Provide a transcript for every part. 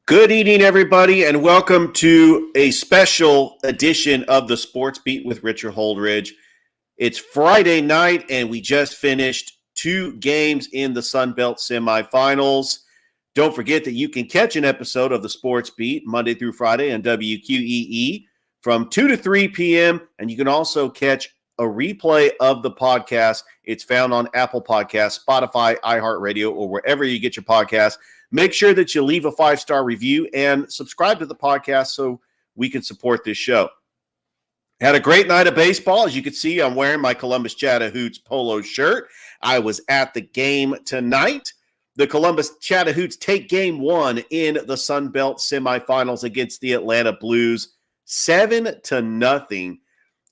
Good evening, everybody, and welcome to a special edition of the Sports Beat with Richard Holdridge. It's Friday night, and we just finished two games in the Sun Belt semifinals. Don't forget that you can catch an episode of the Sports Beat Monday through Friday on WQEE from 2 to 3 p.m., and you can also catch a replay of the podcast. It's found on Apple Podcasts, Spotify, iHeartRadio, or wherever you get your podcasts. Make sure that you leave a 5-star review and subscribe to the podcast so we can support this show. Had a great night of baseball. As you can see, I'm wearing my Columbus Chat-a-Hoots polo shirt. I was at the game tonight. The Columbus Chat-a-Hoots take game one in the Sun Belt semifinals against the Atlanta Blues, 7-0.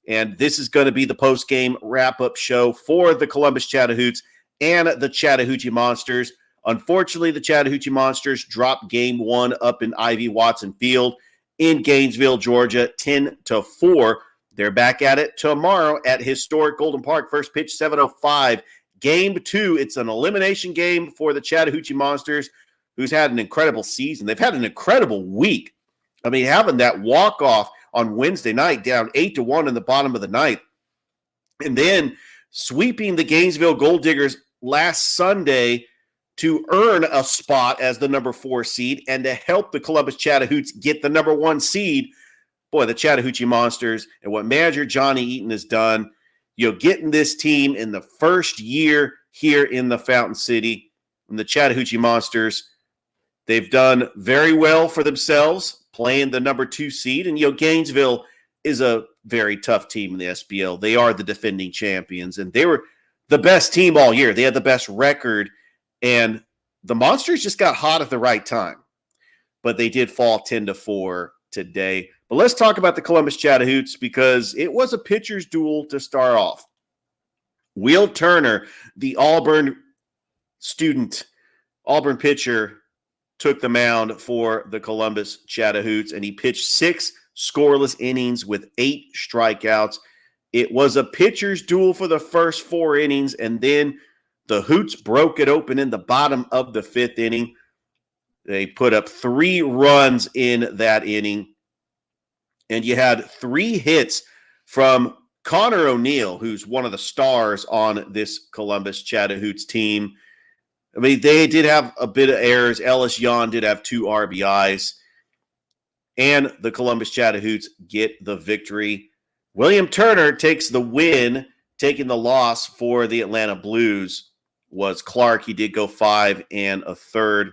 And this is going to be the post-game wrap-up show for the Columbus Chat-a-Hoots and the Chattahoochee Monsters. Unfortunately, the Chattahoochee Monsters dropped game one up in Ivy Watson Field in Gainesville, Georgia, 10-4. They're back at it tomorrow at historic Golden Park. First pitch, 7:05. Game two, it's an elimination game for the Chattahoochee Monsters, who's had an incredible season. They've had an incredible week. I mean, having that walk-off on Wednesday night down 8-1 in the bottom of the ninth, and then sweeping the Gainesville Gold Diggers last Sunday to earn a spot as the number 4 seed and to help the Columbus Chat-a-Hoots get the number 1 seed. Boy, the Chattahoochee Monsters and what manager Johnny Eaton has done, getting this team in the first year here in the Fountain City. And the Chattahoochee Monsters, they've done very well for themselves playing the number 2 seed. And, Gainesville is a very tough team in the SBL. They are the defending champions, and they were the best team all year. They had the best record. And the Monsters just got hot at the right time. But they did fall 10-4 today. But let's talk about the Columbus Chat-a-Hoots because it was a pitcher's duel to start off. Will Turner, the Auburn pitcher, took the mound for the Columbus Chat-a-Hoots, and he pitched 6 scoreless innings with 8 strikeouts. It was a pitcher's duel for the first 4 innings, and then the Hoots broke it open in the bottom of the 5th inning. They put up 3 runs in that inning. And you had 3 hits from Connor O'Neill, who's one of the stars on this Columbus Chat-a-Hoots team. I mean, they did have a bit of errors. Ellis Yon did have 2 RBIs. And the Columbus Chat-a-Hoots get the victory. William Turner takes the win. Taking the loss for the Atlanta Blues was Clark. He did go 5 1/3.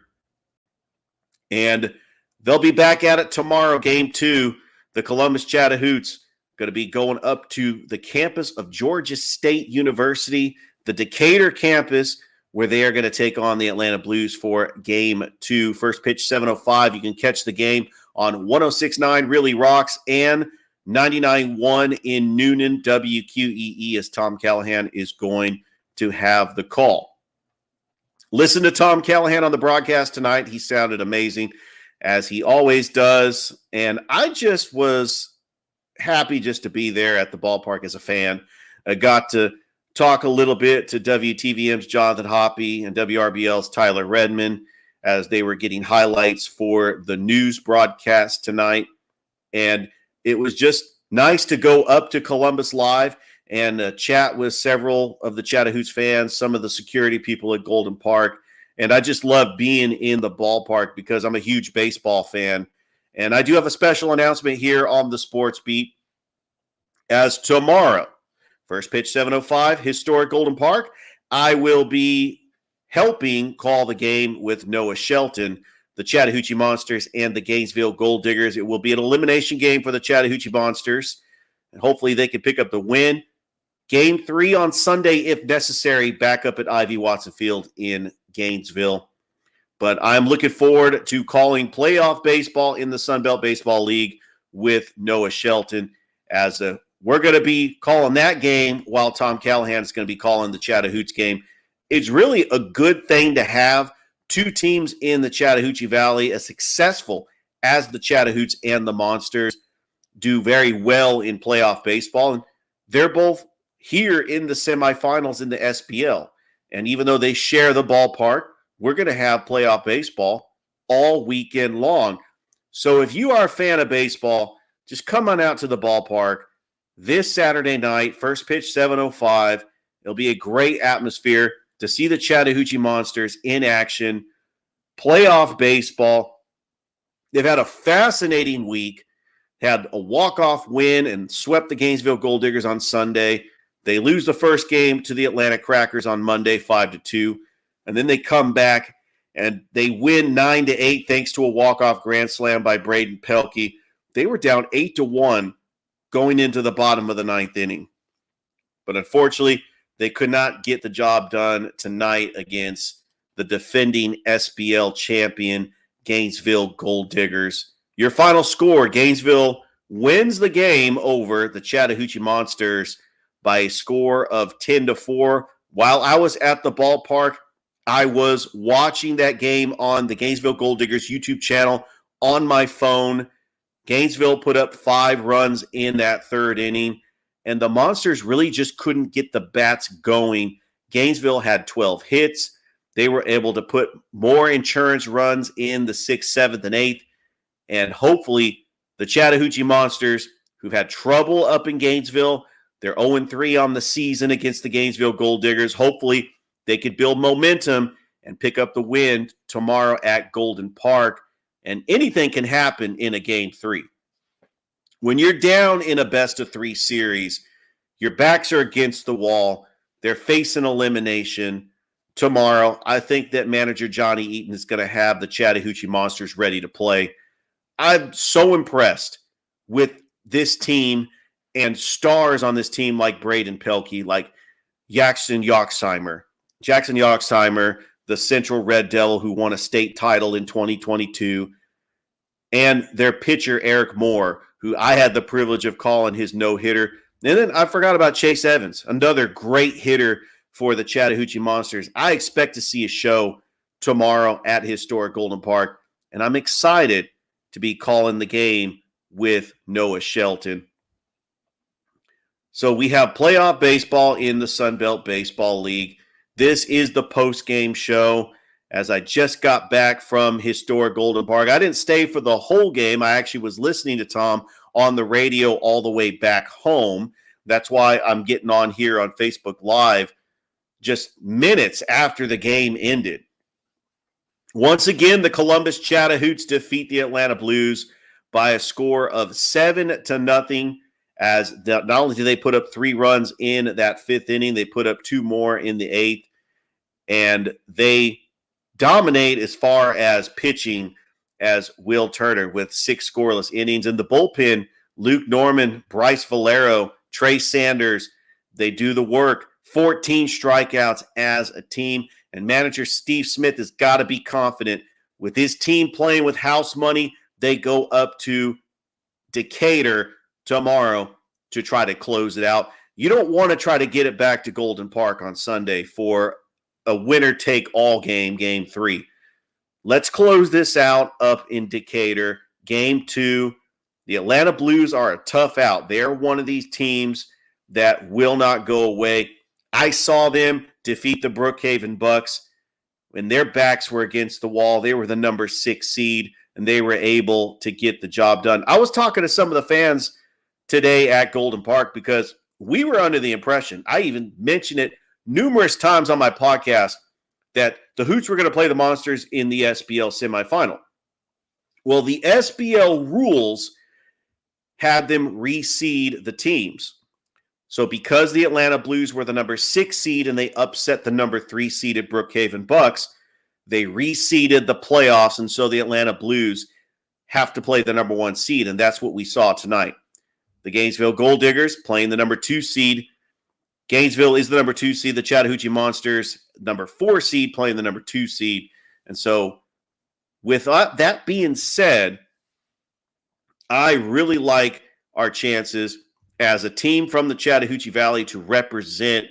And they'll be back at it tomorrow, game 2. The Columbus Chat-a-Hoots going to be going up to the campus of Georgia State University, the Decatur campus, where they are going to take on the Atlanta Blues for game 2. First pitch, 7:05. You can catch the game on 106.9 Really Rocks and 99.1 in Noonan, WQEE, as Tom Callahan is going to have the call. Listen to Tom Callahan on the broadcast tonight. He sounded amazing, as he always does. And I just was happy just to be there at the ballpark as a fan. I got to talk a little bit to WTVM's Jonathan Hoppe and WRBL's Tyler Redmond as they were getting highlights for the news broadcast tonight. And it was just nice to go up to Columbus Live and chat with several of the Chattahoochee fans, some of the security people at Golden Park. And I just love being in the ballpark because I'm a huge baseball fan. And I do have a special announcement here on the Sports Beat. As tomorrow, first pitch 7:05, historic Golden Park, I will be helping call the game with Noah Shelton, the Chattahoochee Monsters and the Gainesville Gold Diggers. It will be an elimination game for the Chattahoochee Monsters. And hopefully they can pick up the win. Game 3 on Sunday, if necessary, back up at Ivy Watson Field in Gainesville. But I'm looking forward to calling playoff baseball in the Sun Belt Baseball League with Noah Shelton, as we're going to be calling that game while Tom Callahan is going to be calling the Chat-a-Hoots game. It's really a good thing to have 2 teams in the Chattahoochee Valley as successful as the Chat-a-Hoots and the Monsters do very well in playoff baseball. And they're both here in the semifinals in the SBL. And even though they share the ballpark, we're going to have playoff baseball all weekend long. So if you are a fan of baseball, just come on out to the ballpark this Saturday night. First pitch, 7:05. It'll be a great atmosphere to see the Chattahoochee Monsters in action. Playoff baseball. They've had a fascinating week. Had a walk-off win and swept the Gainesville Gold Diggers on Sunday. They lose the first game to the Atlanta Crackers on Monday, 5-2. And then they come back and they win 9-8 thanks to a walk-off grand slam by Braden Pelkey. They were down 8-1 going into the bottom of the ninth inning. But unfortunately, they could not get the job done tonight against the defending SBL champion Gainesville Gold Diggers. Your final score, Gainesville wins the game over the Chattahoochee Monsters by a score of 10-4. While I was at the ballpark, I was watching that game on the Gainesville Gold Diggers YouTube channel on my phone. Gainesville put up 5 runs in that third inning, and the Monsters really just couldn't get the bats going. Gainesville had 12 hits. They were able to put more insurance runs in the 6th, 7th, and 8th. And hopefully the Chattahoochee Monsters, who've had trouble up in Gainesville, they're 0-3 on the season against the Gainesville Gold Diggers. Hopefully they could build momentum and pick up the win tomorrow at Golden Park. And anything can happen in a Game 3. When you're down in a best-of-3 series, your backs are against the wall. They're facing elimination tomorrow. I think that manager Johnny Eaton is going to have the Chattahoochee Monsters ready to play. I'm so impressed with this team and stars on this team like Braden Pelkey, like Jackson Yoxheimer, the Central Red Devil who won a state title in 2022, and their pitcher Eric Moore, who I had the privilege of calling his no-hitter. And then I forgot about Chase Evans, another great hitter for the Chattahoochee Monsters. I expect to see a show tomorrow at historic Golden Park, and I'm excited to be calling the game with Noah Shelton. So we have playoff baseball in the Sun Belt Baseball League. This is the post-game show. As I just got back from historic Golden Park, I didn't stay for the whole game. I actually was listening to Tom on the radio all the way back home. That's why I'm getting on here on Facebook Live just minutes after the game ended. Once again, the Columbus Chat-a-Hoots defeat the Atlanta Blues by a score of 7-0. As not only did they put up 3 runs in that 5th inning, they put up 2 more in the 8th, and they dominate as far as pitching as Will Turner with 6 scoreless innings. In the bullpen, Luke Norman, Bryce Valero, Trey Sanders, they do the work. 14 strikeouts as a team. And manager Steve Smith has got to be confident. With his team playing with house money, they go up to Decatur tomorrow to try to close it out. You don't want to try to get it back to Golden Park on Sunday for a winner-take-all game, Game 3. Let's close this out up in Decatur. Game 2, the Atlanta Blues are a tough out. They're one of these teams that will not go away. I saw them defeat the Brookhaven Bucks when their backs were against the wall. They were the number 6 seed, and they were able to get the job done. I was talking to some of the fans today at Golden Park because we were under the impression, I even mentioned it numerous times on my podcast, that the Hoots were going to play the Monsters in the SBL semifinal. Well, the SBL rules had them reseed the teams. So because the Atlanta Blues were the number 6 seed and they upset the number 3 seeded Brookhaven Bucks, they reseeded the playoffs, and so the Atlanta Blues have to play the number 1 seed, and that's what we saw tonight. The Gainesville Gold Diggers playing the number 2 seed. Gainesville is the number 2 seed. The Chattahoochee Monsters, number 4 seed, playing the number 2 seed. And so with that being said, I really like our chances as a team from the Chattahoochee Valley to represent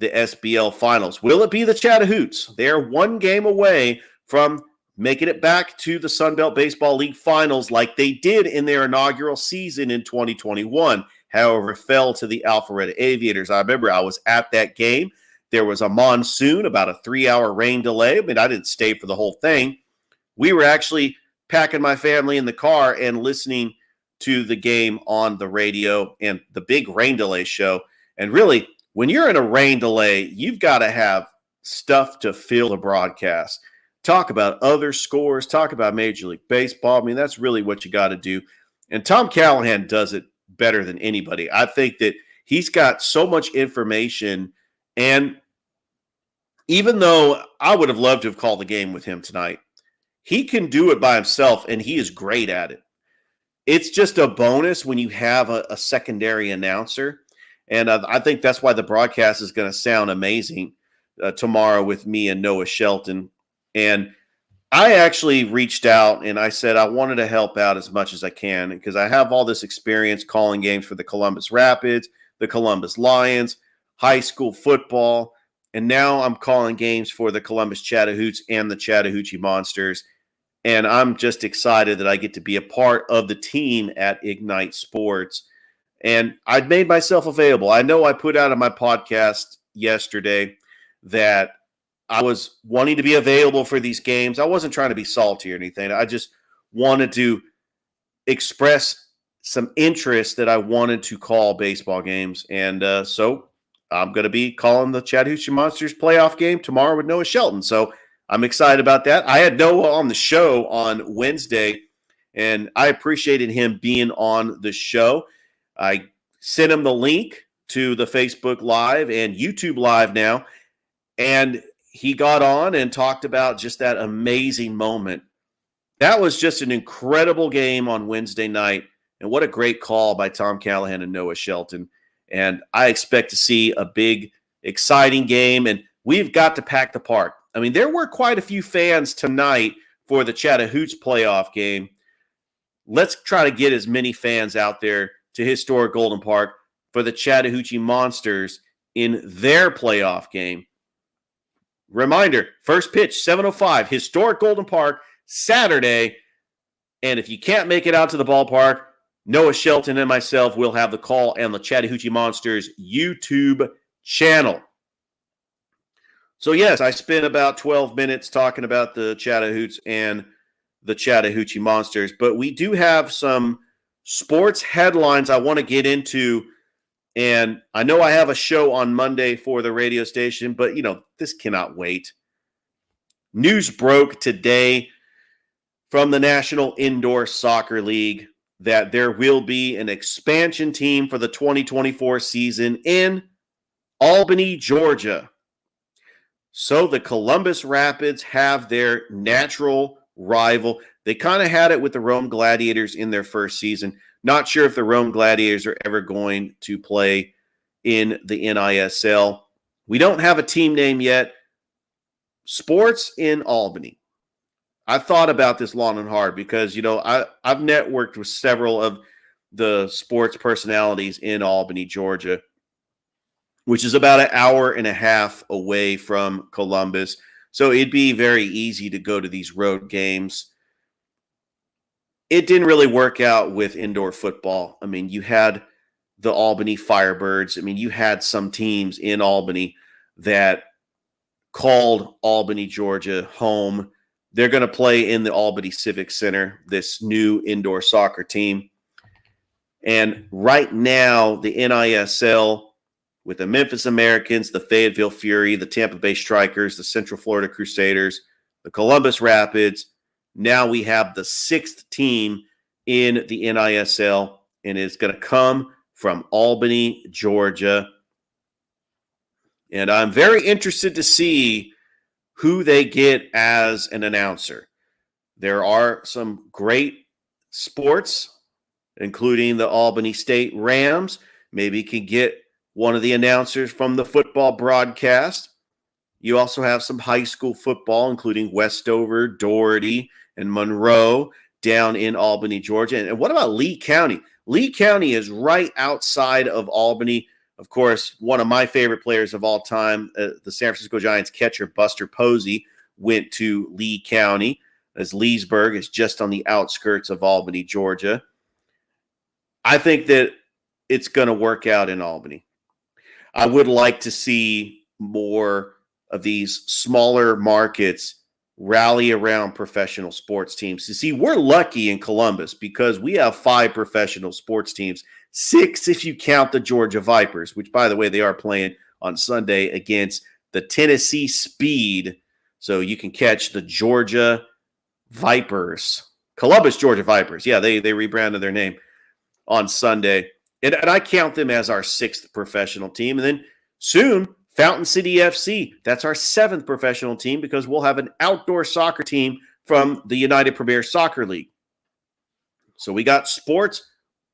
the SBL Finals. Will it be the Chat-a-Hoots? They're 1 game away from making it back to the Sun Belt Baseball League Finals like they did in their inaugural season in 2021. However, fell to the Alpharetta Aviators. I remember I was at that game. There was a monsoon, about a 3-hour rain delay. I mean, I didn't stay for the whole thing. We were actually packing my family in the car and listening to the game on the radio and the big rain delay show. And really, when you're in a rain delay, you've got to have stuff to fill the broadcast. Talk about other scores, talk about Major League Baseball. I mean, that's really what you got to do. And Tom Callahan does it better than anybody. I think that he's got so much information. And even though I would have loved to have called the game with him tonight, he can do it by himself, and he is great at it. It's just a bonus when you have a secondary announcer. And I think that's why the broadcast is going to sound amazing tomorrow with me and Noah Shelton. And I actually reached out and I said I wanted to help out as much as I can because I have all this experience calling games for the Columbus Rapids, the Columbus Lions, high school football, and now I'm calling games for the Columbus Chat-a-Hoots and the Chattahoochee Monsters. And I'm just excited that I get to be a part of the team at Ignite Sports. And I'd made myself available. I know I put out on my podcast yesterday that I was wanting to be available for these games. I wasn't trying to be salty or anything. I just wanted to express some interest that I wanted to call baseball games. And so I'm going to be calling the Chattahoochee Monsters playoff game tomorrow with Noah Shelton. So I'm excited about that. I had Noah on the show on Wednesday, and I appreciated him being on the show. I sent him the link to the Facebook Live and YouTube Live now, and he got on and talked about just that amazing moment. That was just an incredible game on Wednesday night, and what a great call by Tom Callahan and Noah Shelton. And I expect to see a big, exciting game, and we've got to pack the park. I mean, there were quite a few fans tonight for the Chat-a-Hoots playoff game. Let's try to get as many fans out there to historic Golden Park for the Chattahoochee Monsters in their playoff game. Reminder, first pitch, 7:05, historic Golden Park, Saturday. And if you can't make it out to the ballpark, Noah Shelton and myself will have the call on the Chattahoochee Monsters YouTube channel. So, yes, I spent about 12 minutes talking about the Chat-a-Hoots and the Chattahoochee Monsters, but we do have some sports headlines I want to get into, and I know I have a show on Monday for the radio station, but, this cannot wait. News broke today from the National Indoor Soccer League that there will be an expansion team for the 2024 season in Albany, Georgia. So the Columbus Rapids have their natural rival. They kind of had it with the Rome Gladiators in their first season. Not sure if the Rome Gladiators are ever going to play in the NISL. We don't have a team name yet. Sports in Albany. I thought about this long and hard because, I've networked with several of the sports personalities in Albany, Georgia, which is about an hour and a half away from Columbus. So it'd be very easy to go to these road games. It didn't really work out with indoor football. I mean, you had the Albany Firebirds. I mean, you had some teams in Albany that called Albany, Georgia home. They're going to play in the Albany Civic Center, this new indoor soccer team. And right now, the NISL, with the Memphis Americans, the Fayetteville Fury, the Tampa Bay Strikers, the Central Florida Crusaders, the Columbus Rapids. Now we have the sixth team in the NISL, and it's going to come from Albany, Georgia. And I'm very interested to see who they get as an announcer. There are some great sports, including the Albany State Rams. Maybe can get one of the announcers from the football broadcast. You also have some high school football, including Westover, Doherty, and Monroe down in Albany, Georgia. And what about Lee County? Lee County is right outside of Albany. Of course, one of my favorite players of all time, the San Francisco Giants catcher Buster Posey, went to Lee County, as Leesburg is just on the outskirts of Albany, Georgia. I think that it's going to work out in Albany. I would like to see more of these smaller markets rally around professional sports teams. You see, we're lucky in Columbus because we have 5 professional sports teams, 6 if you count the Georgia Vipers, which, by the way, they are playing on Sunday against the Tennessee Speed. So you can catch the Georgia Vipers, Columbus Georgia Vipers. Yeah, they rebranded their name on Sunday. And I count them as our 6th professional team. And then soon, Fountain City FC. That's our 7th professional team because we'll have an outdoor soccer team from the United Premier Soccer League. So we got sports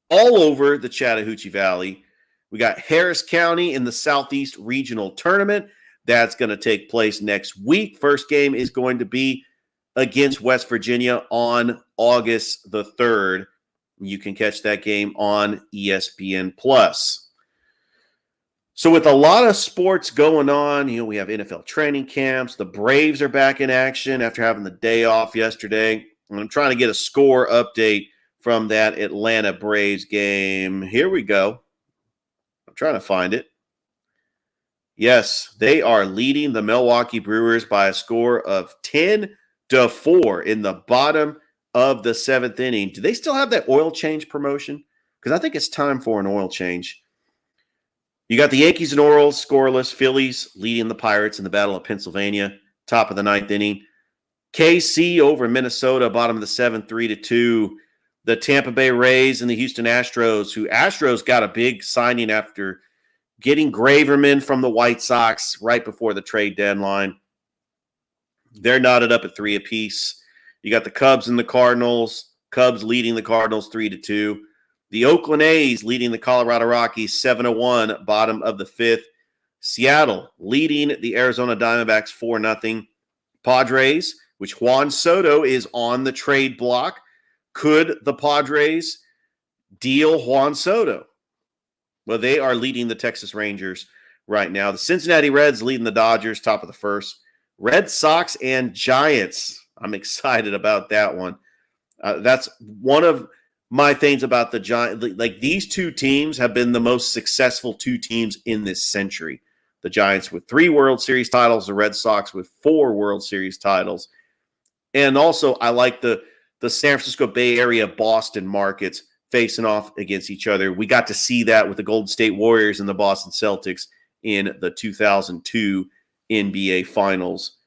all over the Chattahoochee Valley. We got Harris County in the Southeast Regional Tournament. That's going to take place next week. First game is going to be against West Virginia on August the 3rd. You can catch that game on ESPN+. So with a lot of sports going on, we have NFL training camps. The Braves are back in action after having the day off yesterday. And I'm trying to get a score update from that Atlanta Braves game. Here we go. I'm trying to find it. Yes, they are leading the Milwaukee Brewers by a score of 10-4 in the bottom of the 7th inning. Do they still have that oil change promotion? Because I think it's time for an oil change. You got the Yankees and Orioles scoreless. Phillies leading the Pirates in the Battle of Pennsylvania, top of the 9th inning. KC over Minnesota, bottom of the 7th, 3-2. The Tampa Bay Rays and the Houston Astros, who Astros got a big signing after getting Graverman from the White Sox right before the trade deadline. They're knotted up at 3 apiece. You got the Cubs and the Cardinals. Cubs leading the Cardinals 3-2. The Oakland A's leading the Colorado Rockies 7-1, bottom of the 5th. Seattle leading the Arizona Diamondbacks 4-0. Padres, which Juan Soto is on the trade block. Could the Padres deal Juan Soto? Well, they are leading the Texas Rangers right now. The Cincinnati Reds leading the Dodgers, top of the 1st. Red Sox and Giants. I'm excited about that one. That's one of my things about the Giants. Like, these 2 teams have been the most successful 2 teams in this century. The Giants with 3 World Series titles, the Red Sox with 4 World Series titles. And also, I like the San Francisco Bay Area Boston markets facing off against each other. We got to see that with the Golden State Warriors and the Boston Celtics in the 2002 NBA Finals.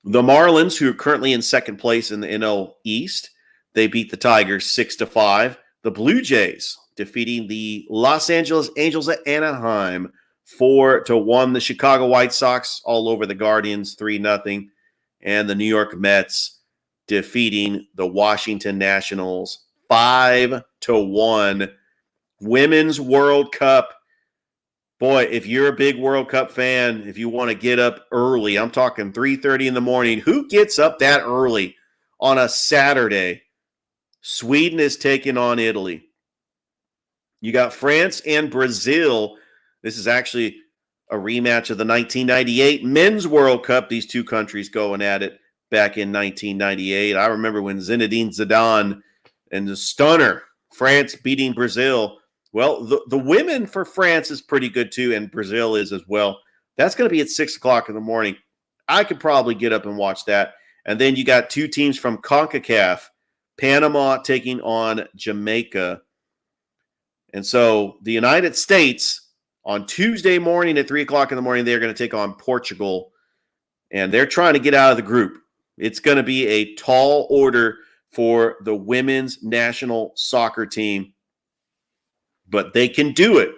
The Marlins, who are currently in 2nd place in the NL East, they beat the Tigers 6-5. The Blue Jays defeating the Los Angeles Angels at Anaheim 4-1. The Chicago White Sox all over the Guardians 3-0. And the New York Mets defeating the Washington Nationals 5-1. Women's World Cup. Boy, if you're a big World Cup fan, if you want to get up early, I'm talking 3:30 in the morning. Who gets up that early on a Saturday? Sweden is taking on Italy. You got France and Brazil. This is actually a rematch of the 1998 Men's World Cup. These 2 countries going at it back in 1998. I remember when Zinedine Zidane and the stunner, France beating Brazil. Well, the women for France is pretty good too, and Brazil is as well. That's going to be at 6 o'clock in the morning. I could probably get up and watch that. And then you got 2 teams from CONCACAF, Panama taking on Jamaica. And so the United States on Tuesday morning at 3 o'clock in the morning, they're going to take on Portugal. And they're trying to get out of the group. It's going to be a tall order for the women's national soccer team. But they can do it.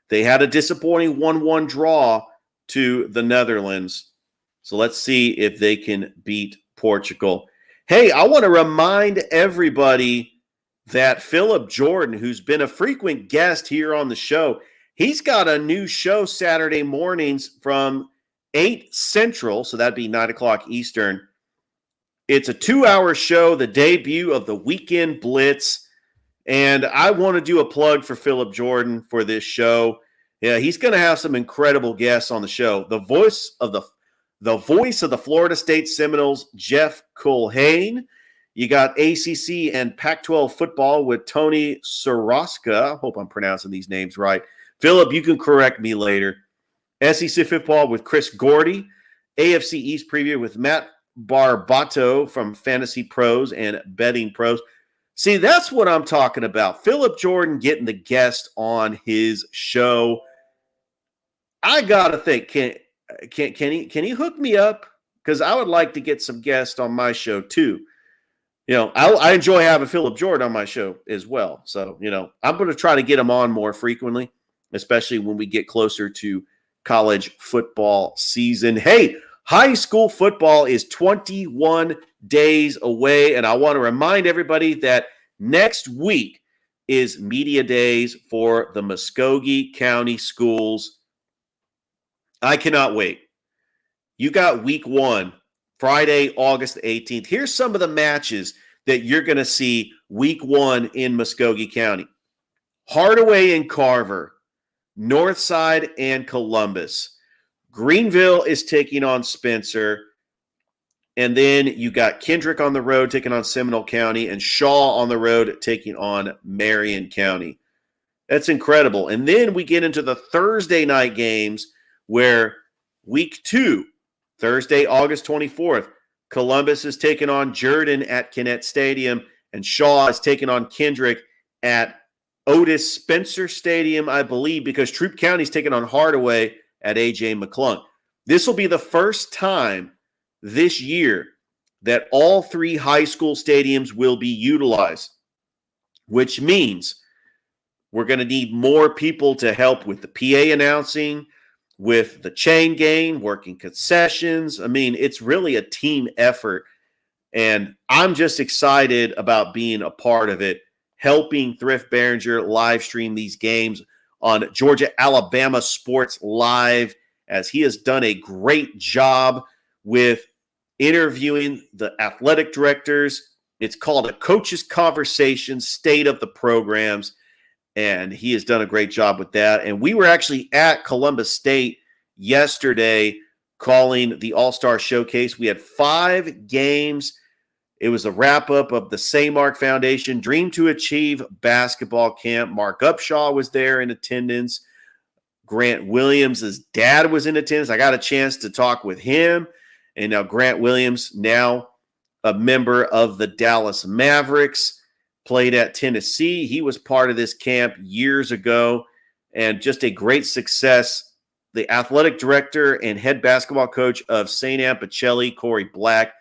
They had a disappointing 1-1 draw to the Netherlands. So let's see if they can beat Portugal. Hey, I want to remind everybody that Philip Jordan, who's been a frequent guest here on the show, he's got a new show Saturday mornings from 8 Central, so that'd be 9 o'clock Eastern. It's a 2-hour show, the debut of the Weekend Blitz. And I want to do a plug for Philip Jordan for this show. Yeah, he's going to have some incredible guests on the show. The voice of the Florida State Seminoles, Jeff Culhane. You got ACC and Pac-12 football with Tony Soroska. I hope I'm pronouncing these names right. Philip, you can correct me later. SEC football with Chris Gordy. AFC East preview with Matt Barbato from Fantasy Pros and Betting Pros. See, that's what I'm talking about. Philip Jordan getting the guest on his show. I gotta think, can he hook me up? Because I would like to get some guests on my show too. I enjoy having Philip Jordan on my show as well. So, I'm going to try to get him on more frequently, especially when we get closer to college football season. Hey, high school football is 21 days away, and I want to remind everybody that next week is media days for the Muskogee County schools. I cannot wait. You got week 1, Friday, August 18th. Here's some of the matches that you're going to see week 1 in Muskogee County. Hardaway and Carver, Northside and Columbus. Greenville is taking on Spencer. And then you got Kendrick on the road taking on Seminole County and Shaw on the road taking on Marion County. That's incredible. And then we get into the Thursday night games where week 2, Thursday, August 24th, Columbus is taking on Jordan at Kinnett Stadium, and Shaw is taking on Kendrick at Otis Spencer Stadium, I believe, because Troup County is taking on Hardaway at A.J. McClung. This will be the first time this year that all 3 high school stadiums will be utilized, which means we're going to need more people to help with the PA announcing, with the chain gang, working concessions. I mean, it's really a team effort. And I'm just excited about being a part of it, helping Thrift Behringer live stream these games on Georgia-Alabama Sports Live, as he has done a great job with interviewing the athletic directors. It's called a Coach's Conversation, State of the Programs. And he has done a great job with that. And we were actually at Columbus State yesterday calling the All-Star Showcase. We had 5 games. It was a wrap-up of the Saymark Foundation Dream to Achieve basketball camp. Mark Upshaw was there in attendance. Grant Williams' dad was in attendance. I got a chance to talk with him. And now Grant Williams, now a member of the Dallas Mavericks, played at Tennessee. He was part of this camp years ago and just a great success. The athletic director and head basketball coach of St. Anne Pacelli, Corey Black,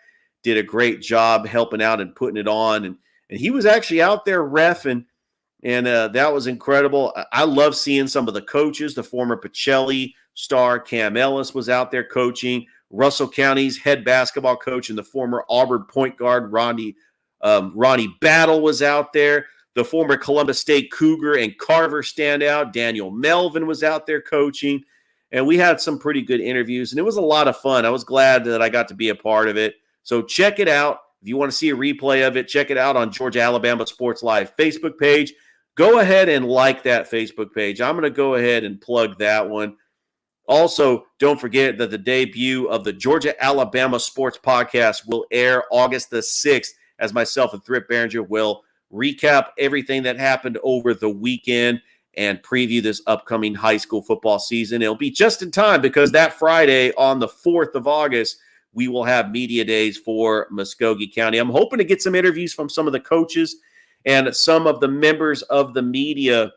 did a great job helping out and putting it on. And he was actually out there reffing, and that was incredible. I love seeing some of the coaches. The former Pacelli star Cam Ellis was out there coaching. Russell County's head basketball coach and the former Auburn point guard Ronnie Battle was out there. The former Columbus State Cougar and Carver standout Daniel Melvin was out there coaching. And we had some pretty good interviews, and it was a lot of fun. I was glad that I got to be a part of it. So check it out. If you want to see a replay of it, check it out on Georgia-Alabama Sports Live Facebook page. Go ahead and like that Facebook page. I'm going to go ahead and plug that one. Also, don't forget that the debut of the Georgia-Alabama Sports Podcast will air August the 6th, as myself and Thrift Behringer will recap everything that happened over the weekend and preview this upcoming high school football season. It'll be just in time because that Friday on the 4th of August, we will have media days for Muskogee County. I'm hoping to get some interviews from some of the coaches and some of the members of the media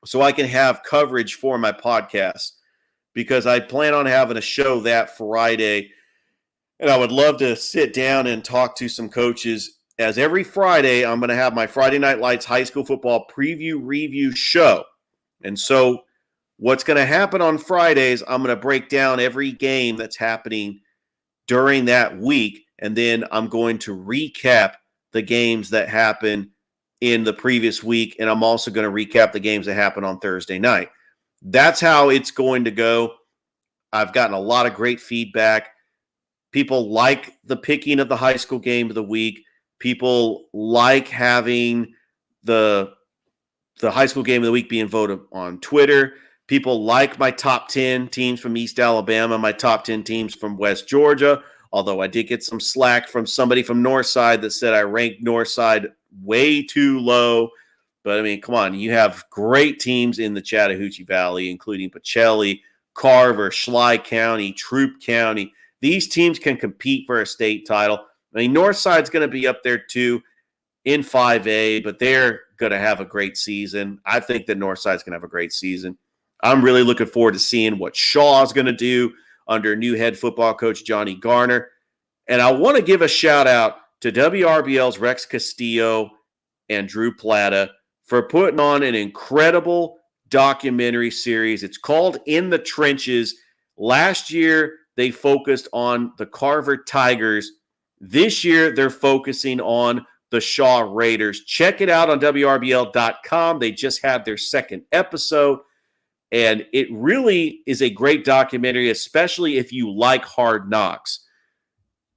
so I can have coverage for my podcast, because I plan on having a show that Friday, and I would love to sit down and talk to some coaches. As every Friday, I'm going to have my Friday Night Lights high school football preview review show. And so what's going to happen on Fridays, I'm going to break down every game that's happening during that week, and then I'm going to recap the games that happen in the previous week, and I'm also going to recap the games that happen on Thursday night. That's how it's going to go. I've gotten a lot of great feedback. People like the picking of the high school game of the week. People like having the high school game of the week being voted on Twitter. People like my top 10 teams from East Alabama, my top 10 teams from West Georgia, although I did get some slack from somebody from Northside that said I ranked Northside way too low. But, I mean, come on. You have great teams in the Chattahoochee Valley, including Pacelli, Carver, Schley County, Troup County. These teams can compete for a state title. I mean, Northside's going to be up there too in 5A, but they're going to have a great season. I think that Northside's going to have a great season. I'm really looking forward to seeing what Shaw's going to do under new head football coach Johnny Garner. And I want to give a shout out to WRBL's Rex Castillo and Drew Plata for putting on an incredible documentary series. It's called In the Trenches. Last year, they focused on the Carver Tigers. This year, they're focusing on the Shaw Raiders. Check it out on WRBL.com. They just had their second episode, and it really is a great documentary, especially if you like Hard Knocks.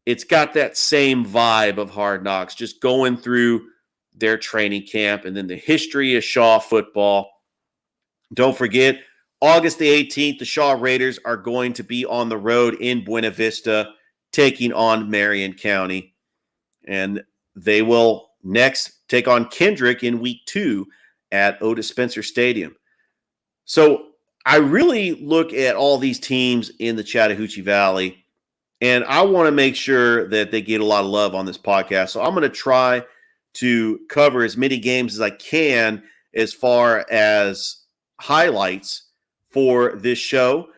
It's got that same vibe of Hard Knocks, just going through their training camp and then the history of Shaw football. Don't forget, August the 18th, the Shaw Raiders are going to be on the road in Buena Vista, taking on Marion County. And they will next take on Kendrick in week 2 at Otis Spencer Stadium. So I really look at all these teams in the Chattahoochee Valley, and I want to make sure that they get a lot of love on this podcast. So I'm going to try to cover as many games as I can as far as highlights for this show.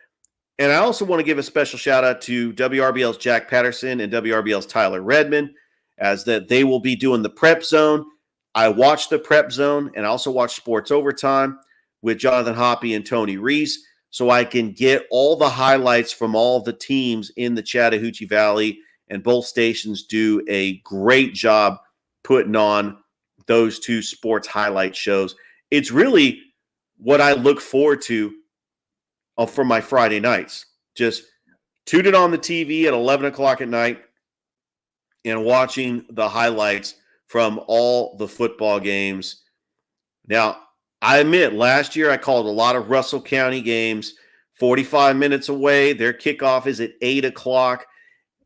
And I also want to give a special shout out to WRBL's Jack Patterson and WRBL's Tyler Redmond, as that they will be doing the Prep Zone. I watched the Prep Zone and I also watched Sports Overtime with Jonathan Hoppy and Tony Reese, so I can get all the highlights from all the teams in the Chattahoochee Valley, and both stations do a great job putting on those two sports highlight shows. It's really what I look forward to for my Friday nights. Just tune it on the TV at 11 o'clock at night and watching the highlights from all the football games. Now, I admit, last year I called a lot of Russell County games 45 minutes away. Their kickoff is at 8 o'clock,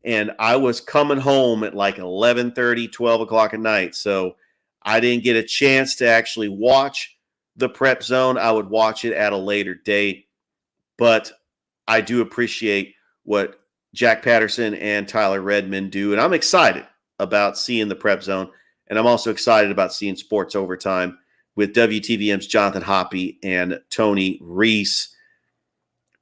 and I was coming home at like 11:30, 12 o'clock at night. So I didn't get a chance to actually watch the Prep Zone. I would watch it at a later date. But I do appreciate what Jack Patterson and Tyler Redmond do, and I'm excited about seeing the Prep Zone, and I'm also excited about seeing Sports Overtime with WTVM's Jonathan Hoppy and Tony Reese.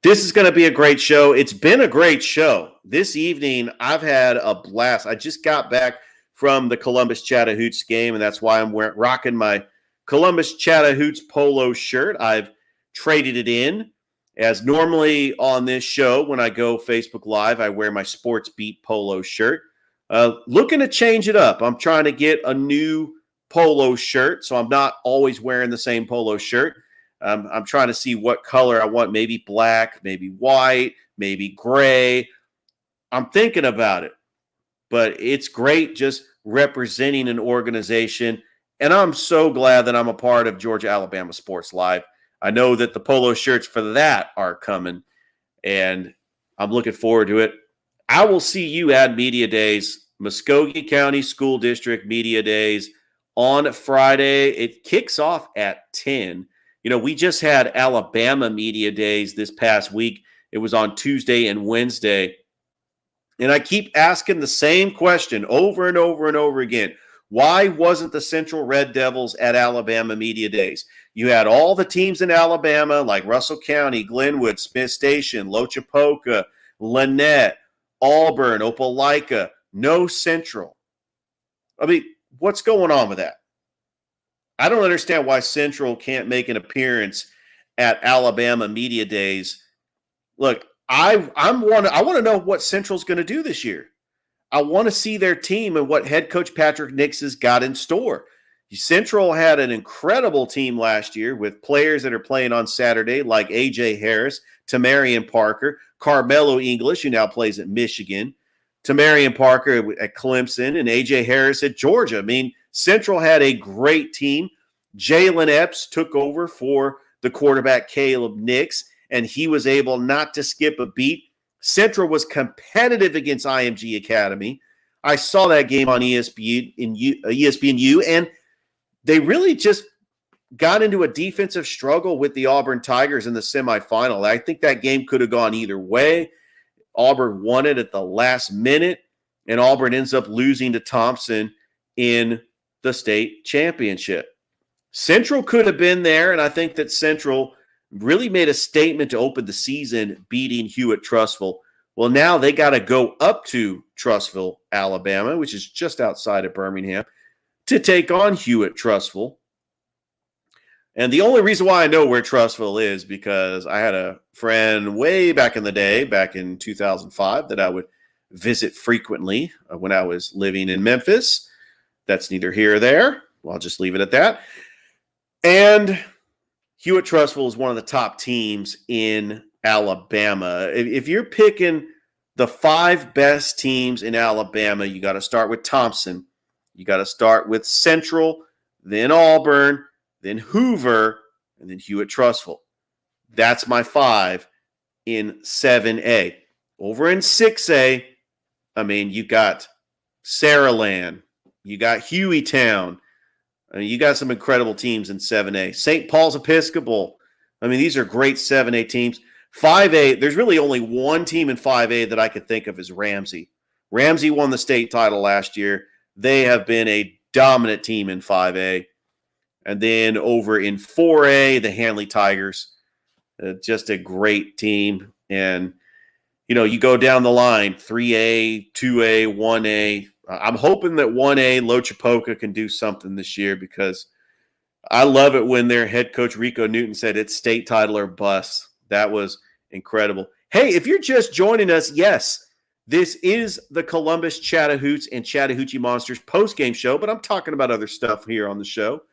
This is going to be a great show. It's been a great show. This evening, I've had a blast. I just got back from the Columbus Chat-a-Hoots game, and that's why I'm rocking my Columbus Chat-a-Hoots polo shirt. I've traded it in. As normally on this show, when I go Facebook Live, I wear my Sports Beat polo shirt. Looking to change it up. I'm trying to get a new polo shirt, so I'm not always wearing the same polo shirt. I'm trying to see what color I want, maybe black, maybe white, maybe gray. I'm thinking about it, but it's great just representing an organization, and I'm so glad that I'm a part of Georgia-Alabama Sports Live. I know that the polo shirts for that are coming, and I'm looking forward to it. I will see you at Media Days, Muskogee County School District Media Days on Friday. It kicks off at 10. You know, we just had Alabama Media Days this past week. It was on Tuesday and Wednesday. And I keep asking the same question over and over and over again. Why wasn't the Central Red Devils at Alabama Media Days? You had all the teams in Alabama like Russell County, Glenwood, Smith Station, Lochapoka, Lynette, Auburn, Opelika, no Central. I mean, what's going on with that? I don't understand why Central can't make an appearance at Alabama Media Days. Look, I want to know what Central's going to do this year. I want to see their team and what head coach Patrick Nix has got in store. Central had an incredible team last year with players that are playing on Saturday like A.J. Harris, Tamarian Parker, Carmelo English, who now plays at Michigan, Tamarian Parker at Clemson, and A.J. Harris at Georgia. I mean, Central had a great team. Jalen Epps took over for the quarterback Caleb Nix, and he was able not to skip a beat. Central was competitive against IMG Academy. I saw that game on ESPNU, and they really just got into a defensive struggle with the Auburn Tigers in the semifinal. I think that game could have gone either way. Auburn won it at the last minute, and Auburn ends up losing to Thompson in the state championship. Central could have been there, and I think that Central really made a statement to open the season beating Hewitt-Trussville. Well, now they got to go up to Trussville, Alabama, which is just outside of Birmingham, to take on Hewitt-Trussville. And the only reason why I know where Trussville is because I had a friend way back in the day, back in 2005, that I would visit frequently when I was living in Memphis. That's neither here or there. Well, I'll just leave it at that. And Hewitt-Trussville is one of the top teams in Alabama. If you're picking the 5 best teams in Alabama, you got to start with Thompson. You got to start with Central, then Auburn, then Hoover, and then Hewitt-Trussville. That's my 5 in 7A. Over in 6A, I mean, you got Saraland, you got Hueytown. I mean, you got some incredible teams in 7A. St. Paul's Episcopal. I mean, these are great 7A teams. 5A, there's really only one team in 5A that I could think of as Ramsey. Ramsey won the state title last year. They have been a dominant team in 5A. And then over in 4A, the Handley Tigers, just a great team. And, you know, you go down the line, 3A, 2A, 1A. I'm hoping that 1A, Lochapoka, can do something this year because I love it when their head coach, Rico Newton, said it's state title or bust. That was incredible. Hey, if you're just joining us, yes, this is the Columbus Chat-a-Hoots and Chattahoochee Monsters postgame show, but I'm talking about other stuff here on the show.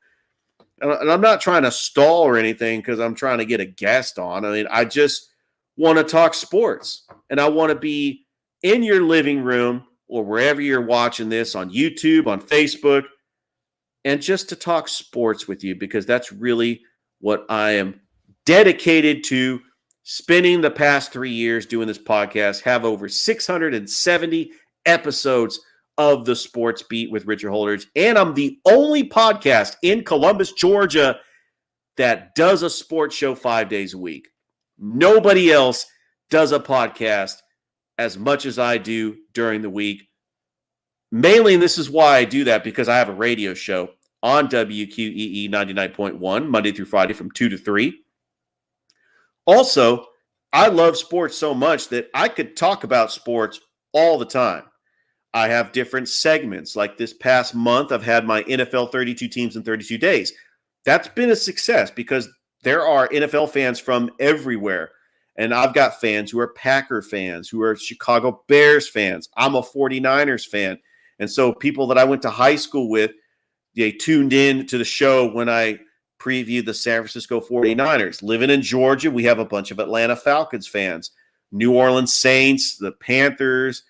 And I'm not trying to stall or anything because I'm trying to get a guest on. I mean, I just want to talk sports. And I want to be in your living room or wherever you're watching this, on YouTube, on Facebook, and just to talk sports with you because that's really what I am dedicated to. Spending the past 3 years doing this podcast, have over 670 episodes of the Sports Beat with Richard Holdridge. And I'm the only podcast in Columbus, Georgia that does a sports show 5 days a week. Nobody else does a podcast as much as I do during the week. Mainly, and this is why I do that, because I have a radio show on WQEE 99.1, Monday through Friday from 2 to 3. Also, I love sports so much that I could talk about sports all the time. I have different segments. Like this past month, I've had my NFL 32 teams in 32 days. That's been a success because there are NFL fans from everywhere. And I've got fans who are Packer fans, who are Chicago Bears fans. I'm a 49ers fan. And so people that I went to high school with, they tuned in to the show when I previewed the San Francisco 49ers. Living in Georgia, we have a bunch of Atlanta Falcons fans, New Orleans Saints, the Panthers.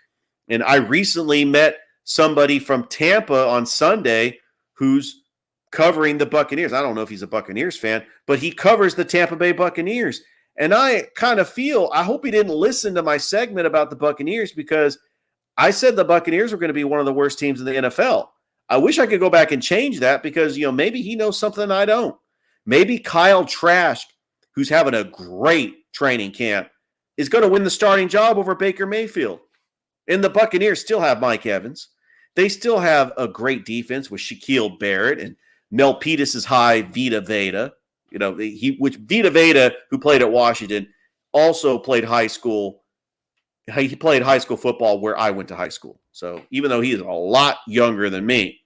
And I recently met somebody from Tampa on Sunday who's covering the Buccaneers. I don't know if he's a Buccaneers fan, but he covers the Tampa Bay Buccaneers. And I kind of feel, I hope he didn't listen to my segment about the Buccaneers because I said the Buccaneers were going to be one of the worst teams in the NFL. I wish I could go back and change that because, you know, maybe he knows something I don't. Maybe Kyle Trask, who's having a great training camp, is going to win the starting job over Baker Mayfield. And the Buccaneers still have Mike Evans. They still have a great defense with Shaquille Barrett and Mel Pettis' high Vita Veda. You know, which Vita Veda, who played at Washington, also played high school. He played high school football where I went to high school. So even though he is a lot younger than me.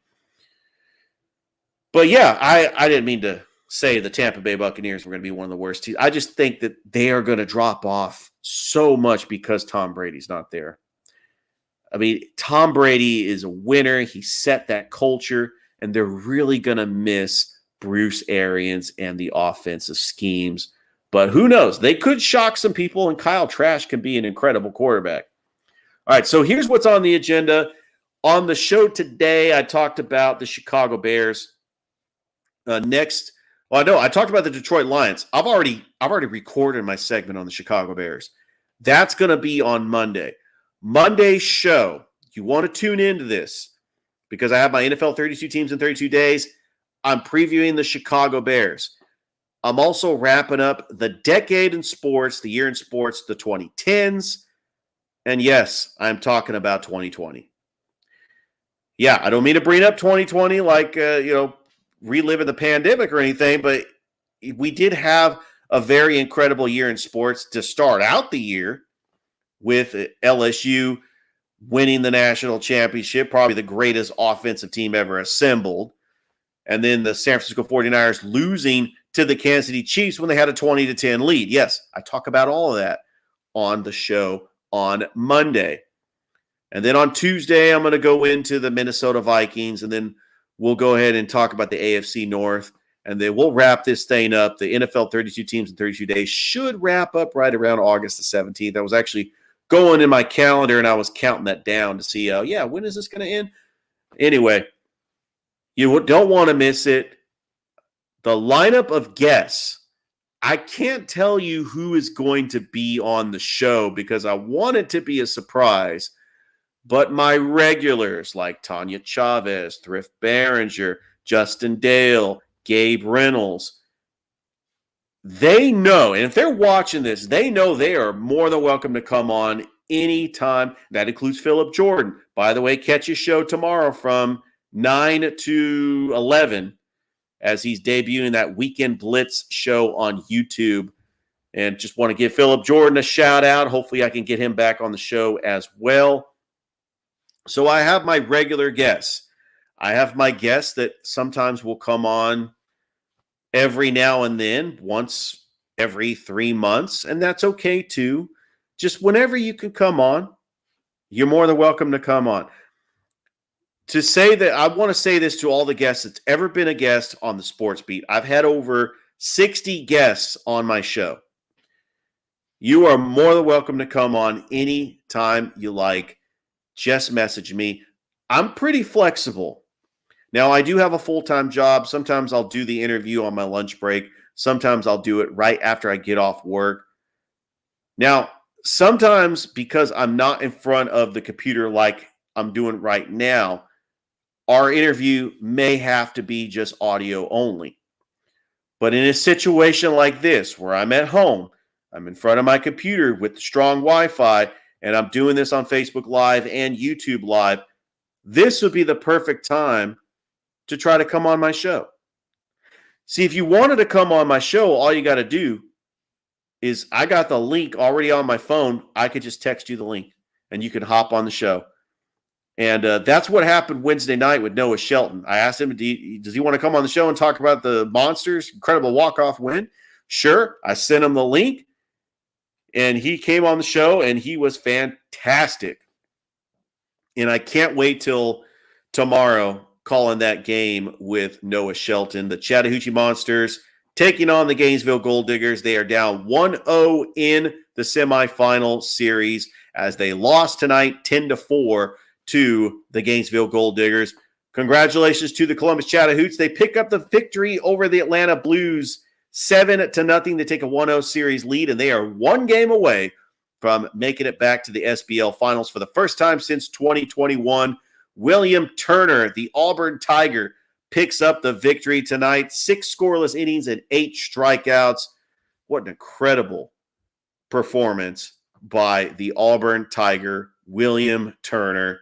But yeah, I didn't mean to say the Tampa Bay Buccaneers were going to be one of the worst teams. I just think that they are going to drop off so much because Tom Brady's not there. I mean, Tom Brady is a winner. He set that culture, and they're really going to miss Bruce Arians and the offensive schemes. But who knows? They could shock some people, and Kyle Trask can be an incredible quarterback. All right, so here's what's on the agenda. On the show today, I talked about the Chicago Bears. I talked about the Detroit Lions. I've already recorded my segment on the Chicago Bears. That's going to be on Monday. Monday's show, you want to tune into this because I have my NFL 32 teams in 32 days. I'm previewing the Chicago Bears. I'm also wrapping up the decade in sports, the year in sports, the 2010s. And yes, I'm talking about 2020. Yeah, I don't mean to bring up 2020 like, reliving the pandemic or anything, but we did have a very incredible year in sports to start out the year with LSU winning the national championship, probably the greatest offensive team ever assembled. And then the San Francisco 49ers losing to the Kansas City Chiefs when they had a 20-10 lead. Yes, I talk about all of that on the show on Monday. And then on Tuesday, I'm going to go into the Minnesota Vikings, and then we'll go ahead and talk about the AFC North, and then we'll wrap this thing up. The NFL 32 teams in 32 days should wrap up right around August the 17th. I was actually going in my calendar, and I was counting that down to see, when is this going to end? Anyway, you don't want to miss it. The lineup of guests, I can't tell you who is going to be on the show because I want it to be a surprise. But my regulars like Tanya Chavez, Thrift Behringer, Justin Dale, Gabe Reynolds, they know, and if they're watching this, they know they are more than welcome to come on anytime. That includes Philip Jordan. By the way, catch his show tomorrow from 9 to 11 as he's debuting that Weekend Blitz show on YouTube. And just want to give Philip Jordan a shout out. Hopefully I can get him back on the show as well. So I have my regular guests. I have my guests that sometimes will come on every now and then, once every 3 months, and that's okay too. Just whenever you can come on, you're more than welcome to come on. To say that, I want to say this to all the guests that's ever been a guest on the Sports Beat. I've had over 60 guests on my show. You are more than welcome to come on anytime you like. Just message me. I'm pretty flexible. Now, I do have a full-time job. Sometimes I'll do the interview on my lunch break. Sometimes I'll do it right after I get off work. Now, sometimes because I'm not in front of the computer like I'm doing right now, our interview may have to be just audio only. But in a situation like this, where I'm at home, I'm in front of my computer with strong Wi-Fi, and I'm doing this on Facebook Live and YouTube Live, this would be the perfect time to try to come on my show. See, if you wanted to come on my show, all you got to do is I got the link already on my phone. I could just text you the link, and you can hop on the show. And that's what happened Wednesday night with Noah Shelton. I asked him, does he want to come on the show and talk about the Monsters' incredible walk-off win? Sure. I sent him the link, and he came on the show, and he was fantastic. And I can't wait till tomorrow calling that game with Noah Shelton. The Chattahoochee Monsters taking on the Gainesville Gold Diggers. They are down 1-0 in the semifinal series as they lost tonight 10-4 to the Gainesville Gold Diggers. Congratulations to the Columbus Chat-a-Hoots. They pick up the victory over the Atlanta Blues 7-0 to take a 1-0 series lead, and they are one game away from making it back to the SBL Finals for the first time since 2021. William Turner, the Auburn Tiger, picks up the victory tonight. 6 scoreless innings and 8 strikeouts. What an incredible performance by the Auburn Tiger, William Turner.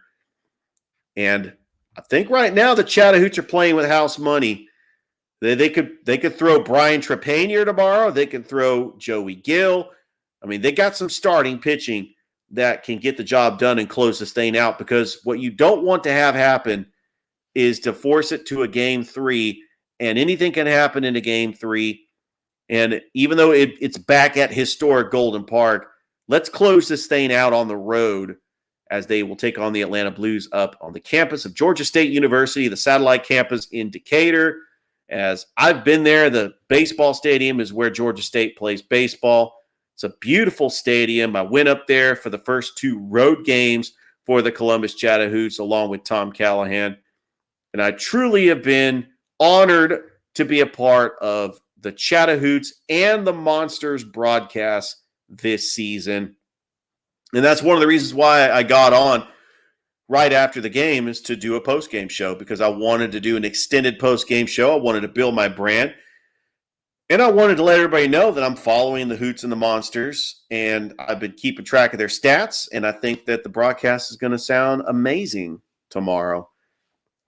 And I think right now the Chattahoochee are playing with house money. They could throw Brian Trepanier tomorrow. They can throw Joey Gill. I mean, they got some starting pitching that can get the job done and close this thing out, because what you don't want to have happen is to force it to a game 3, and anything can happen in a game 3. And even though it's back at historic Golden Park, let's close this thing out on the road as they will take on the Atlanta Blues up on the campus of Georgia State University, the satellite campus in Decatur. As I've been there, the baseball stadium is where Georgia State plays baseball. It's a beautiful stadium. I went up there for the first 2 road games for the Columbus Chat-a-Hoots along with Tom Callahan. And I truly have been honored to be a part of the Chat-a-Hoots and the Monsters broadcast this season. And that's one of the reasons why I got on right after the game is to do a post-game show because I wanted to do an extended post-game show. I wanted to build my brand. And I wanted to let everybody know that I'm following the Hoots and the Monsters, and I've been keeping track of their stats, and I think that the broadcast is going to sound amazing tomorrow.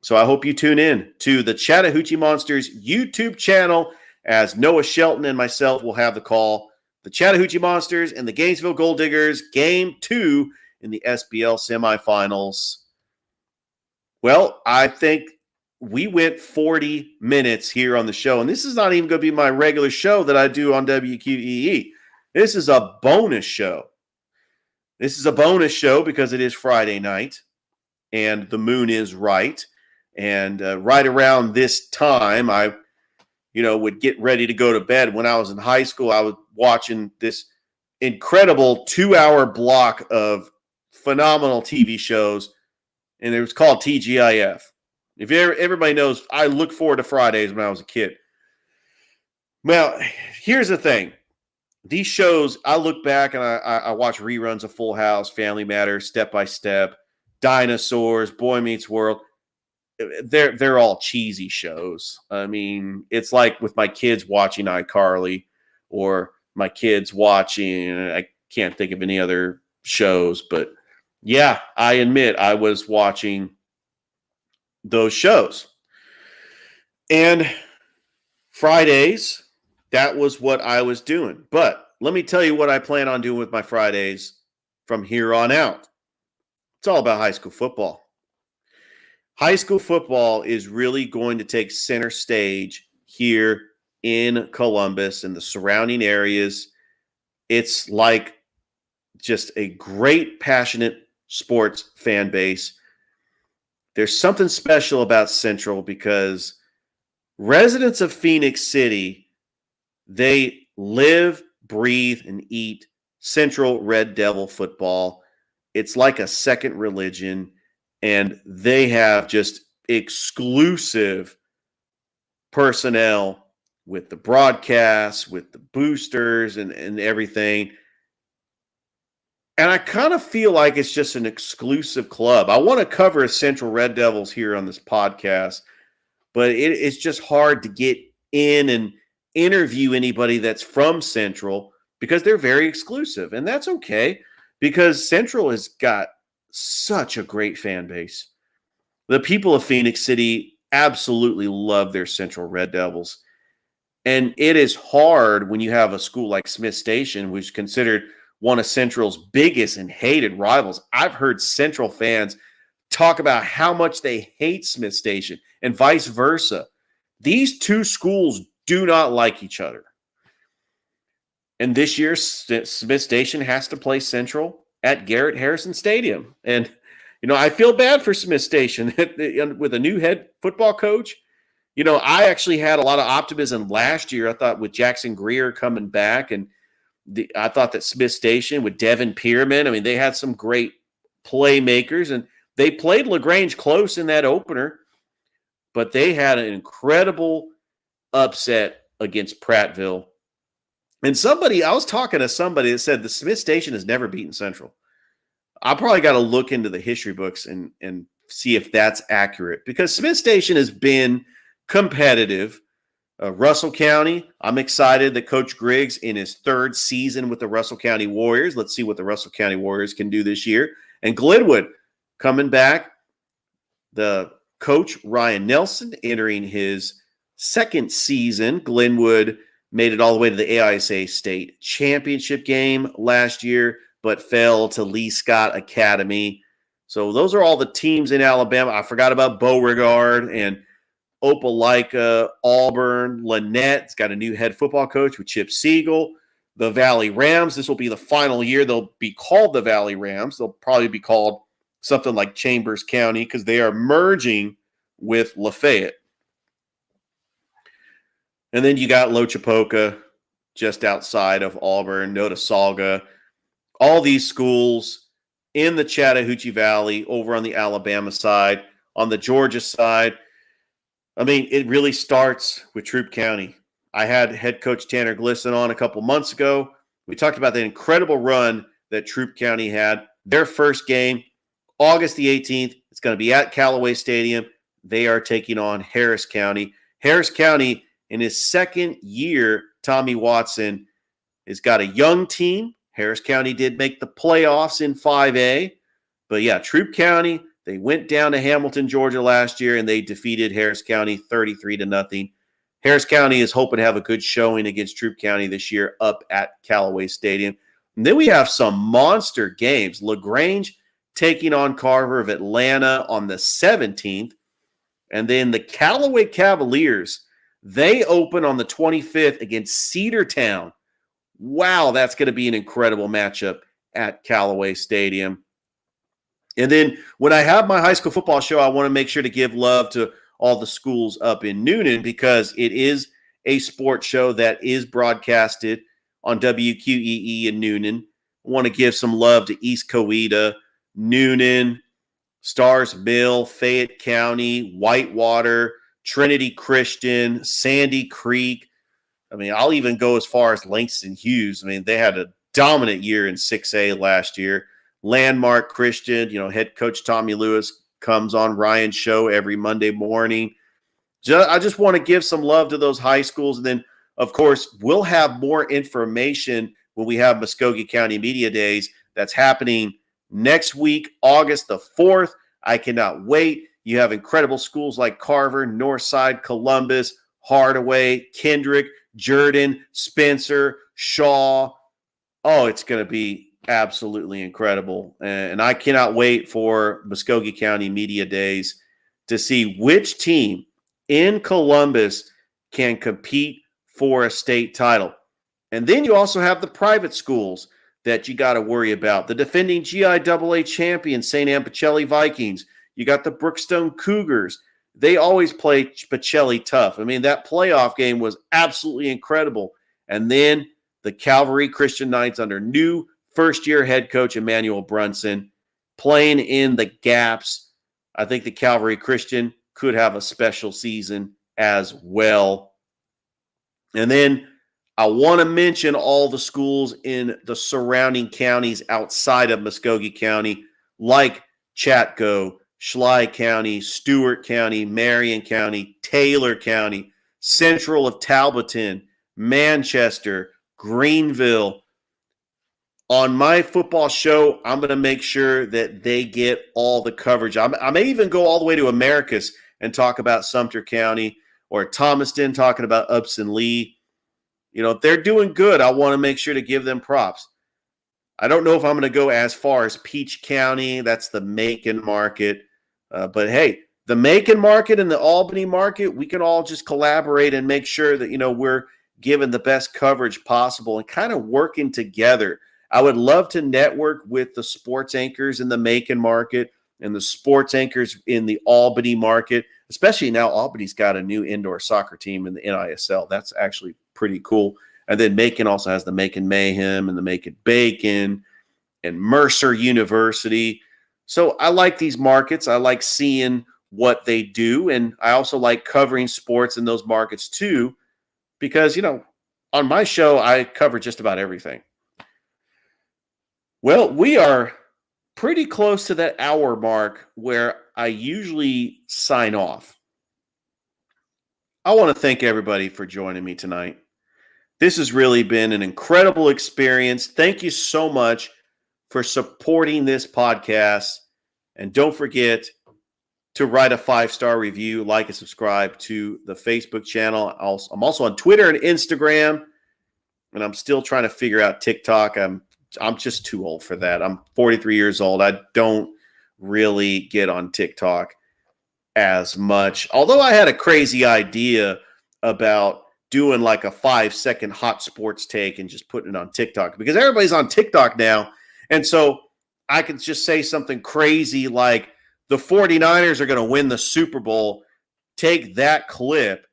So I hope you tune in to the Chattahoochee Monsters YouTube channel as Noah Shelton and myself will have the call. The Chattahoochee Monsters and the Gainesville Gold Diggers, Game 2 in the SBL semifinals. Well, I think we went 40 minutes here on the show, and this is not even going to be my regular show that I do on WQEE. This is a bonus show. This is a bonus show because it is Friday night, and the moon is right. And right around this time, I would get ready to go to bed. When I was in high school, I was watching this incredible 2-hour block of phenomenal TV shows, and it was called TGIF. If everybody knows, I look forward to Fridays when I was a kid. Well, here's the thing. These shows, I look back and I watch reruns of Full House, Family Matters, Step by Step, Dinosaurs, Boy Meets World. They're all cheesy shows. I mean, it's like with my kids watching iCarly or my kids watching, I can't think of any other shows, but yeah, I admit I was watching those shows. And Fridays, that was what I was doing. But let me tell you what I plan on doing with my Fridays from here on out. It's all about high school football. High school football is really going to take center stage here in Columbus and the surrounding areas. It's like just a great, passionate sports fan base. There's something special about Central because residents of Phoenix City, they live, breathe, and eat Central Red Devil football. It's like a second religion, and they have just exclusive personnel with the broadcasts, with the boosters, and everything. And I kind of feel like it's just an exclusive club. I want to cover Central Red Devils here on this podcast, but it's just hard to get in and interview anybody that's from Central because they're very exclusive. And that's okay because Central has got such a great fan base. The people of Phoenix City absolutely love their Central Red Devils. And it is hard when you have a school like Smith Station, which is considered one of Central's biggest and hated rivals. I've heard Central fans talk about how much they hate Smith Station and vice versa. These two schools do not like each other. And this year, Smith Station has to play Central at Garrett Harrison Stadium. And, I feel bad for Smith Station with a new head football coach. I actually had a lot of optimism last year. I thought with Jackson Greer coming back and I thought that Smith Station with Devin Pierman, they had some great playmakers, and they played LaGrange close in that opener, but they had an incredible upset against Prattville. And I was talking to somebody that said the Smith Station has never beaten Central. I probably got to look into the history books and see if that's accurate because Smith Station has been competitive. Russell County, I'm excited that Coach Griggs in his third season with the Russell County Warriors. Let's see what the Russell County Warriors can do this year. And Glenwood coming back. The coach, Ryan Nelson, entering his second season. Glenwood made it all the way to the AISA State Championship game last year, but fell to Lee Scott Academy. So those are all the teams in Alabama. I forgot about Beauregard and Opelika, Auburn, Lannett's got a new head football coach with Chip Siegel. The Valley Rams, this will be the final year. They'll be called the Valley Rams. They'll probably be called something like Chambers County because they are merging with Lafayette. And then you got Lochapoka just outside of Auburn, Notasulga. All these schools in the Chattahoochee Valley over on the Alabama side. On the Georgia side, it really starts with Troup County. I had head coach Tanner Glisson on a couple months ago. We talked about the incredible run that Troup County had. Their first game, August the 18th, it's going to be at Callaway Stadium. They are taking on Harris County. Harris County, in his second year, Tommy Watson has got a young team. Harris County did make the playoffs in 5A. But yeah, Troup County, they went down to Hamilton, Georgia last year, and they defeated Harris County 33-0. Harris County is hoping to have a good showing against Troup County this year up at Callaway Stadium. And then we have some monster games. LaGrange taking on Carver of Atlanta on the 17th. And then the Callaway Cavaliers, they open on the 25th against Cedartown. Wow, that's going to be an incredible matchup at Callaway Stadium. And then when I have my high school football show, I want to make sure to give love to all the schools up in Newnan because it is a sports show that is broadcasted on WQEE in Newnan. I want to give some love to East Coweta, Newnan, Stars Mill, Fayette County, Whitewater, Trinity Christian, Sandy Creek. I mean, I'll even go as far as Langston Hughes. I mean, they had a dominant year in 6A last year. Landmark Christian, head coach Tommy Lewis comes on Ryan's show every Monday morning. I just want to give some love to those high schools. And then, of course, we'll have more information when we have Muskogee County Media Days. That's happening next week, August the 4th. I cannot wait. You have incredible schools like Carver, Northside, Columbus, Hardaway, Kendrick, Jordan, Spencer, Shaw. Oh, it's going to be absolutely incredible. And I cannot wait for Muskogee County Media Days to see which team in Columbus can compete for a state title. And then you also have the private schools that you got to worry about. The defending GIAA champion, St. Anne Pacelli Vikings. You got the Brookstone Cougars. They always play Pacelli tough. I mean, that playoff game was absolutely incredible. And then the Calvary Christian Knights under new first-year head coach Emmanuel Brunson playing in the gaps. I think the Calvary Christian could have a special season as well. And then I want to mention all the schools in the surrounding counties outside of Muskogee County, like Chatco, Schley County, Stewart County, Marion County, Taylor County, Central of Talbotton, Manchester, Greenville. On my football show, I'm going to make sure that they get all the coverage. I may even go all the way to Americus and talk about Sumter County or Thomaston, talking about Upson Lee. They're doing good. I want to make sure to give them props. I don't know if I'm going to go as far as Peach County. That's the Macon market. But hey, the Macon market and the Albany market, we can all just collaborate and make sure that, we're given the best coverage possible and kind of working together. I would love to network with the sports anchors in the Macon market and the sports anchors in the Albany market, especially now Albany's got a new indoor soccer team in the NISL. That's actually pretty cool. And then Macon also has the Macon Mayhem and the Macon Bacon and Mercer University. So I like these markets. I like seeing what they do. And I also like covering sports in those markets too, because, on my show, I cover just about everything. Well, we are pretty close to that hour mark where I usually sign off. I want to thank everybody for joining me tonight. This has really been an incredible experience. Thank you so much for supporting this podcast. And don't forget to write a 5-star review, like and subscribe to the Facebook channel. I'm also on Twitter and Instagram, and I'm still trying to figure out TikTok. I'm just too old for that. I'm 43 years old. I don't really get on TikTok as much. Although I had a crazy idea about doing like a 5-second hot sports take and just putting it on TikTok because everybody's on TikTok now. And so I could just say something crazy like the 49ers are going to win the Super Bowl. Take that clip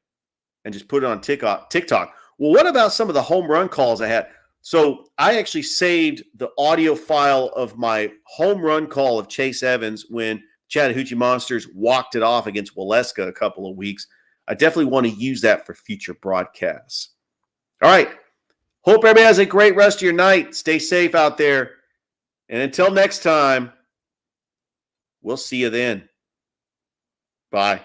and just put it on TikTok. Well, what about some of the home run calls I had? So I actually saved the audio file of my home run call of Chase Evans when Chattahoochee Monsters walked it off against Waleska a couple of weeks. I definitely want to use that for future broadcasts. All right. Hope everybody has a great rest of your night. Stay safe out there. And until next time, We'll see you then. Bye.